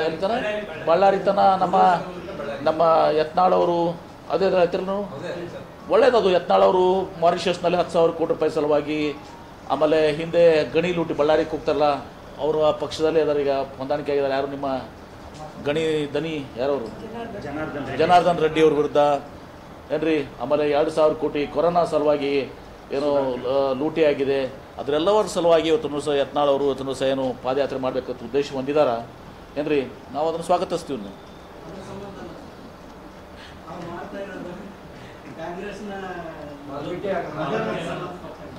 ಎಲ್ಲಿತನ ಬಳ್ಳಾರಿ ತನ ನಮ್ಮ ಯತ್ನಾಳ್ ಅವರು ಅದೇ ಹೇಳ್ತಿರನು ಒಳ್ಳೇದದು. ಯತ್ನಾಳ್ ಅವರು ಮಾರಿಷಸ್ನಲ್ಲಿ 10,000 ಕೋಟಿ ರೂಪಾಯಿ ಸಲುವಾಗಿ, ಆಮೇಲೆ ಹಿಂದೆ ಗಣಿ ಲೂಟಿ ಬಳ್ಳಾರಿಗೆ ಹೋಗ್ತಾರಲ್ಲ ಅವರು ಆ ಪಕ್ಷದಲ್ಲೇ ಇದ್ದಾರೆ, ಈಗ ಹೊಂದಾಣಿಕೆ ಆಗಿದ್ದಾರೆ. ಯಾರು ನಿಮ್ಮ ಗಣಿ ದನಿ ಯಾರವರು ಜನಾರ್ದನ್ ರೆಡ್ಡಿ ಅವ್ರ ವಿರುದ್ಧ ಏನ್ರಿ. ಆಮೇಲೆ 2,000 ಕೋಟಿ ಕೊರೋನಾ ಸಲುವಾಗಿ ಏನೋ ಲೂಟಿ ಆಗಿದೆ. ಅದರೆಲ್ಲವರ ಸಲುವಾಗಿ ಇವತ್ತು ಸಹ ಯತ್ನಾಳ್ ಅವರು ಇವತ್ತು ಸಹ ಏನು ಪಾದಯಾತ್ರೆ ಮಾಡಬೇಕಂತ ಉದ್ದೇಶ ಹೊಂದಿದಾರ ಏನ್ರಿ. ನಾವು ಅದನ್ನು ಸ್ವಾಗತಿಸ್ತೀವಿ. ನಾವು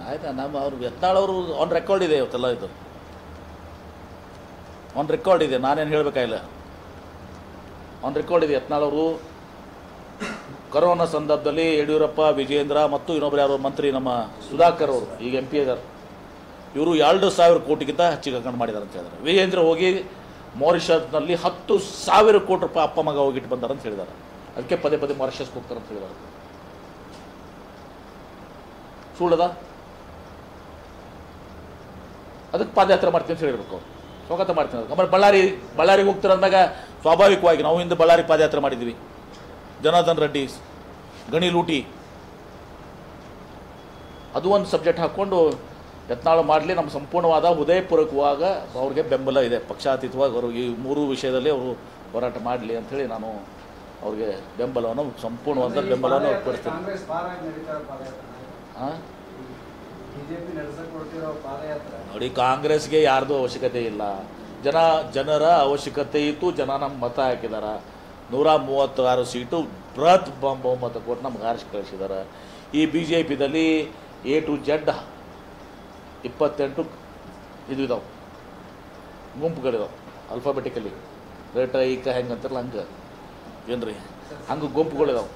ಆಯ್ತಾ, ನಮ್ಮ ಅವ್ರು ಯತ್ನಾಳ್ ಅವರು ಆನ್ ರೆಕಾರ್ಡ್ ಇದೆ, ಇವತ್ತೆಲ್ಲ ಇದು ಆನ್ ರೆಕಾರ್ಡ್ ಇದೆ, ನಾನೇನು ಹೇಳಬೇಕಾಗಿಲ್ಲ. ಆನ್ ರೆಕಾರ್ಡ್ ಇದೆ. ಯತ್ನಾಳ್ ಅವರು ಕೊರೋನಾ ಸಂದರ್ಭದಲ್ಲಿ ಯಡಿಯೂರಪ್ಪ, ವಿಜೇಂದ್ರ ಮತ್ತು ಇನ್ನೊಬ್ಬರು ಯಾರೋ ಮಂತ್ರಿ ನಮ್ಮ ಸುಧಾಕರ್ ಅವರು ಈಗ MP ಇದ್ದಾರೆ, ಇವರು 2,000 ಕೋಟಿಗಿಂತ ಹೆಚ್ಚಿಗೆ ಹಗರಣ ಮಾಡಿದ್ದಾರೆ ಅಂತ ಹೇಳಿದ್ದಾರೆ. ವಿಜೇಂದ್ರ ಹೋಗಿ ಮಾರಿಷಸ್ನಲ್ಲಿ 10,000 ಕೋಟಿ ರೂಪಾಯಿ ಅಪ್ಪ ಮಗ ಹೋಗಿಟ್ಟು ಬಂದಾರ ಅಂತ ಹೇಳಿದ್ದಾರೆ. ಅದಕ್ಕೆ ಪದೇ ಪದೇ ಮಾರಿಷಸ್ಗೆ ಹೋಗ್ತಾರೆ ಅಂತ ಹೇಳಿದ್ದಾರೆ. ಸುಳ್ಳದ? ಅದಕ್ಕೆ ಪಾದಯಾತ್ರೆ ಮಾಡ್ತೀನಿ ಅಂತ ಹೇಳಿರ್ಬೇಕು. ಸ್ವಾಗತ ಮಾಡ್ತೀನಿ. ಆಮೇಲೆ ಬಳ್ಳಾರಿಗೆ ಹೋಗ್ತಿರೋದ್ರಾಗ ಸ್ವಾಭಾವಿಕವಾಗಿ ನಾವು ಹಿಂದೆ ಬಳ್ಳಾರಿ ಪಾದಯಾತ್ರೆ ಮಾಡಿದ್ವಿ. ಜನಾರ್ದನ್ ರೆಡ್ಡಿ ಗಣಿ ಲೂಟಿ ಅದು ಒಂದು ಸಬ್ಜೆಕ್ಟ್ ಹಾಕ್ಕೊಂಡು ಯತ್ನಾಳ್ ಮಾಡಲಿ, ನಮ್ಮ ಸಂಪೂರ್ಣವಾದ ಹೃದಯಪೂರ್ವಕವಾಗ ಅವ್ರಿಗೆ ಬೆಂಬಲ ಇದೆ. ಪಕ್ಷಾತೀತವಾಗಿ ಅವ್ರಿಗೆ ಈ 3 ವಿಷಯದಲ್ಲಿ ಅವರು ಹೋರಾಟ ಮಾಡಲಿ ಅಂಥೇಳಿ ನಾನು ಅವ್ರಿಗೆ ಬೆಂಬಲವನ್ನು ಸಂಪೂರ್ಣವಾದ ಬೆಂಬಲವನ್ನು ವ್ಯಕ್ತಪಡಿಸ್ತೀನಿ. ಹಾಂ ನೋಡಿ, ಕಾಂಗ್ರೆಸ್ಗೆ ಯಾರ್ದು ಅವಶ್ಯಕತೆ ಇಲ್ಲ. ಜನರ ಅವಶ್ಯಕತೆ ಇತ್ತು. ಜನ ನಮ್ಮ ಮತ ಹಾಕಿದಾರ. 136 ಸೀಟು ಬೃಹತ್ ಬಹುಮತ ಕೊಟ್ಟು ನಮ್ಗೆ ಆರಿಸಿ ಕಳಿಸಿದ್ದಾರೆ. ಈ BJPದಲ್ಲಿ A to Z 28 ಇದು ಇದಾವೆ, ಗುಂಪುಗಳಿದಾವೆ. ಅಲ್ಫಾಬೆಟಿಕಲಿ ರೇಟ ಈಕ ಹೆಂಗೆ ಅಂತಾರಲ್ಲ ಹಂಗೆ ಏನ್ರಿ, ಹಂಗೆ ಗುಂಪುಗಳಿದಾವೆ.